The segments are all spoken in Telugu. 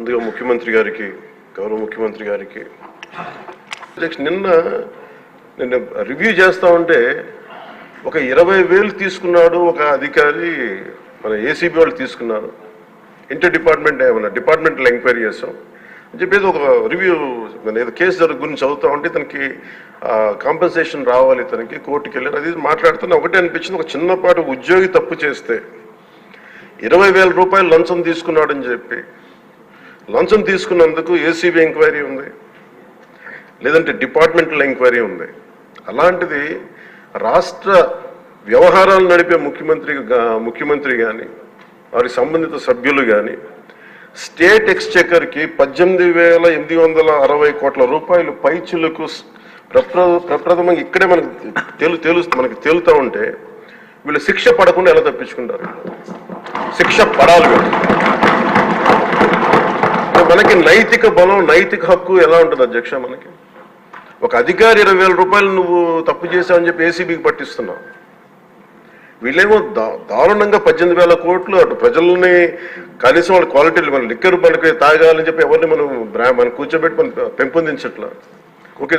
ముందుగా ముఖ్యమంత్రి గారికి, గౌరవ ముఖ్యమంత్రి గారికి నిన్న రివ్యూ చేస్తా ఉంటే ఒక 20,000 తీసుకున్నాడు ఒక అధికారి, మన ఏసీబీ వాళ్ళు తీసుకున్నారు, ఇంటర్ డిపార్ట్మెంటల్ ఎంక్వైరీ చేస్తాం అని చెప్పేది ఒక రివ్యూ ఏదో కేసు గురించి చదువుతా ఉంటే తనకి కాంపెన్సేషన్ రావాలి, తనకి కోర్టుకి వెళ్ళారు. అది మాట్లాడుతున్నా ఒకటే అనిపించింది, ఒక చిన్నపాటి ఉద్యోగి తప్పు చేస్తే 20,000 రూపాయలు లంచం తీసుకున్నాడని చెప్పి లంచం తీసుకున్నందుకు ఏసీబీ ఎంక్వైరీ ఉంది, లేదంటే డిపార్ట్మెంటల్ ఎంక్వైరీ ఉంది. అలాంటిది రాష్ట్ర వ్యవహారాలు నడిపే ముఖ్యమంత్రి కానీ వారికి సంబంధిత సభ్యులు కానీ స్టేట్ ఎక్స్చెకర్కి 18,860 కోట్ల రూపాయలు పైచులకు ప్రప్రథమంగా ఇక్కడే మనకి తేలుతూ ఉంటే వీళ్ళు శిక్ష పడకుండా ఎలా తప్పించుకుంటారు? శిక్ష పడాలి. మనకి నైతిక బలం, నైతిక హక్కు ఎలా ఉంటుంది అధ్యక్ష? మనకి ఒక అధికారి 20,000 రూపాయలు నువ్వు తప్పు చేసావని చెప్పి ఏసీబీకి పట్టిస్తున్నావు. వీళ్ళేమో దారుణంగా 18,000 కోట్లు అటు ప్రజల్ని కనీసం వాళ్ళ క్వాలిటీలు మన లిక్కర్ మనకి తాగాలని చెప్పి ఎవరిని మనం కూర్చోబెట్టి మనం పెంపొందించట్లా. ఓకే,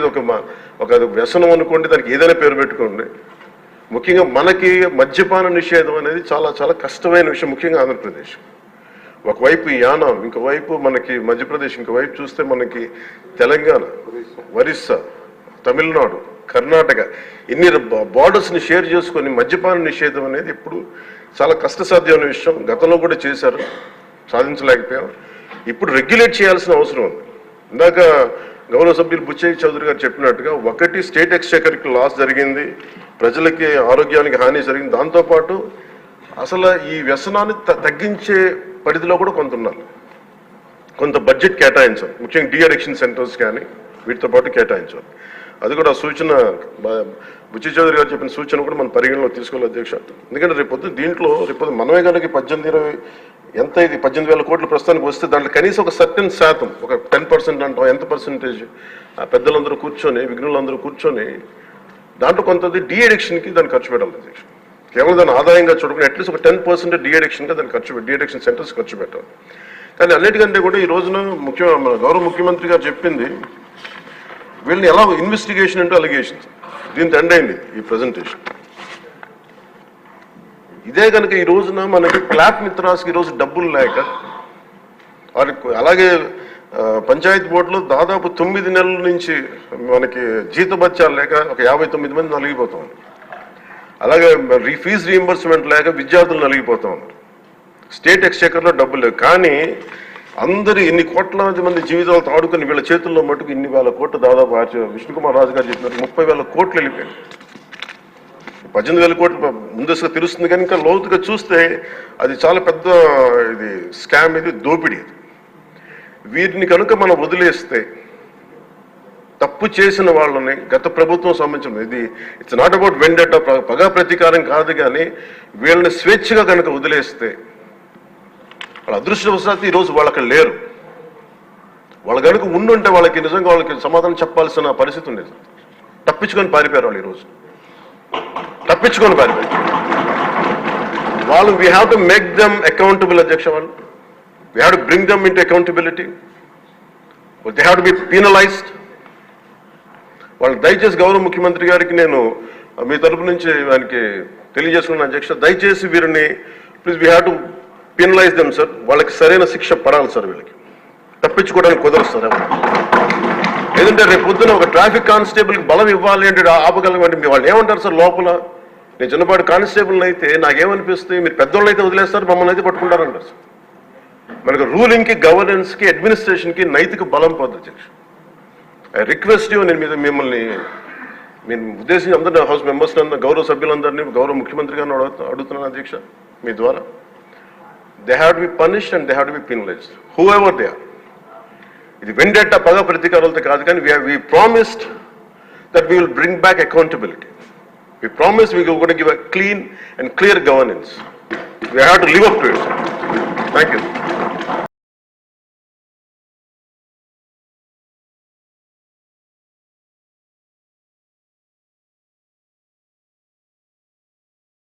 ఒక వ్యసనం అనుకోండి, దానికి ఏదైనా పేరు పెట్టుకోండి. ముఖ్యంగా మనకి మద్యపాన నిషేధం అనేది చాలా చాలా కష్టమైన విషయం, ముఖ్యంగా ఆంధ్రప్రదేశ్. ఒకవైపు యానం, ఇంకోవైపు మనకి మధ్యప్రదేశ్, ఇంకోవైపు చూస్తే మనకి తెలంగాణ, ఒరిస్సా, తమిళనాడు, కర్ణాటక, ఇన్ని బార్డర్స్ని షేర్ చేసుకొని మద్యపాన నిషేధం అనేది ఇప్పుడు చాలా కష్టసాధ్యమైన విషయం. గతంలో కూడా చేశారు, సాధించలేకపోయాం. ఇప్పుడు రెగ్యులేట్ చేయాల్సిన అవసరం ఉంది. ఇందాక గౌరవ సభ్యులు బుచ్చయ్య చౌదరి గారు చెప్పినట్టుగా, ఒకటి స్టేట్ ఎక్స్చెకర్కి లాస్ జరిగింది, ప్రజలకి ఆరోగ్యానికి హాని జరిగింది. దాంతోపాటు అసలు ఈ వ్యసనాన్ని తగ్గించే పరిధిలో కూడా కొంత ఉన్నారు, కొంత బడ్జెట్ కేటాయించాలి. ముఖ్యంగా డీ అడిక్షన్ సెంటర్స్ కానీ వీటితో పాటు కేటాయించాలి. అది కూడా సూచన బుచ్చయ్య చౌదరి గారు చెప్పిన సూచన కూడా మనం పరిగణలో తీసుకోవాలి అధ్యక్ష. ఎందుకంటే రేపొద్దు మనమే కనుక 18,000 కోట్లు ప్రస్తుతానికి వస్తే దాంట్లో కనీసం ఒక సర్టెన్ శాతం, ఒక 10% అంటాం, ఎంత పర్సెంటేజ్ పెద్దలందరూ కూర్చొని, విఘ్నులందరూ కూర్చొని దాంట్లో కొంత డీ అడిక్షన్కి దాన్ని ఖర్చు పెట్టాలి అధ్యక్ష. కేవలం దాన్ని ఆదాయంగా చూడకుండా అట్లీస్ట్ ఒక 10% డీ అడిక్షన్గా దాన్ని డీ అడిక్షన్ సెంటర్స్ ఖర్చు పెట్టాలి. కానీ అన్నిటికంటే కూడా ఈ రోజున మన గౌరవ ముఖ్యమంత్రి గారు చెప్పింది, వీళ్ళని ఎలా ఇన్వెస్టిగేషన్ అంటే అలిగేషన్స్, దీంతో ఎండ్ అయింది ఈ ప్రజెంటేషన్. ఇదే కనుక ఈ రోజున మనకి క్లాప్ మిత్రాస్కి ఈరోజు డబ్బులు లేక, అలాగే పంచాయతీ బోర్డులో దాదాపు 9 నెలల నుంచి మనకి జీతభత్యాలు లేక ఒక 59 మంది నలిగిపోతా ఉన్నారు. అలాగే ఫీజు రీఎంబర్స్మెంట్ లేక విద్యార్థులు నలిగిపోతా ఉన్నారు. స్టేట్ ఎక్స్చెకర్లో డబ్బులు లేవు. కానీ అందరూ ఇన్ని కోట్లాది మంది జీవితాలతో ఆడుకుని వీళ్ళ చేతుల్లో మటుకు ఇన్ని వేల కోట్లు, దాదాపు విష్ణుకుమార్ రాజు గారు చెప్పినట్టు 30,000 కోట్లు వెళ్ళిపోయాయి. 18,000 కోట్లు ముందస్తుగా తెలుస్తుంది, కానీ ఇంకా లోతుగా చూస్తే అది చాలా పెద్ద ఇది స్కామ్, ఇది దోపిడీ. వీటిని కనుక మనం వదిలేస్తే, తప్పు చేసిన వాళ్ళని గత ప్రభుత్వం సంబంధించిన ఇది ఇట్స్ నాట్ అబౌట్ వెండెటా, పగా ప్రతీకారం కాదు, కానీ వీళ్ళని స్వేచ్ఛగా కనుక వదిలేస్తే, వాళ్ళ అదృష్టవశాత్తు ఈరోజు వాళ్ళకి లేరు. వాళ్ళు కనుక ఉండుంటే వాళ్ళకి నిజంగా వాళ్ళకి సమాధానం చెప్పాల్సిన పరిస్థితి ఉండేది. తప్పించుకొని పారిపోయారు వాళ్ళు, ఈరోజు తప్పించుకొని పారిపోయారు వాళ్ళు. We have to make them accountable అధ్యక్ష. వాళ్ళు we have to bring them into accountability. They have to be penalised. వాళ్ళు దయచేసి గౌరవ ముఖ్యమంత్రి గారికి నేను మీ తరపు నుంచి ఆయనకి తెలియజేసుకున్నాను అధ్యక్ష, దయచేసి వీరిని please we have to penalise them sir. వాళ్ళకి సరైన శిక్ష పడాలి సార్. వీళ్ళకి తప్పించుకోవడానికి కుదరదు సార్. లేదంటే రేపు పొద్దున ఒక ట్రాఫిక్ కానిస్టేబుల్కి బలం ఇవ్వాలి అంటే ఆపగలమంటే వాళ్ళు ఏమంటారు సార్ లోపల? నేను చిన్నపాటి కానిస్టేబుల్ని అయితే నాకేమనిపిస్తుంది, మీరు పెద్దోళ్ళు అయితే వదిలేస్తారు, మమ్మల్ని అయితే పట్టుకుంటారంటారు సార్. మనకు రూలింగ్కి, గవర్నెన్స్కి, అడ్మినిస్ట్రేషన్కి నైతిక బలం పోతుంది అధ్యక్ష. ఐ రిక్వెస్ట్ యూ, నేను మిమ్మల్ని ఉద్దేశించి అందరినీ, హౌస్ మెంబర్స్ గౌరవ సభ్యులందరినీ, గౌరవ ముఖ్యమంత్రి గారిని అడుగుతున్నాను అధ్యక్ష మీ ద్వారా. They have to be punished and they have to be penalised whoever they are. ఇది వెండెటా, పగ ప్రతీకారాలతో కాదు, కానీ we promised that we will bring back accountability. We promised we were going to give a clean and clear governance. We have to live up to it. Thank you.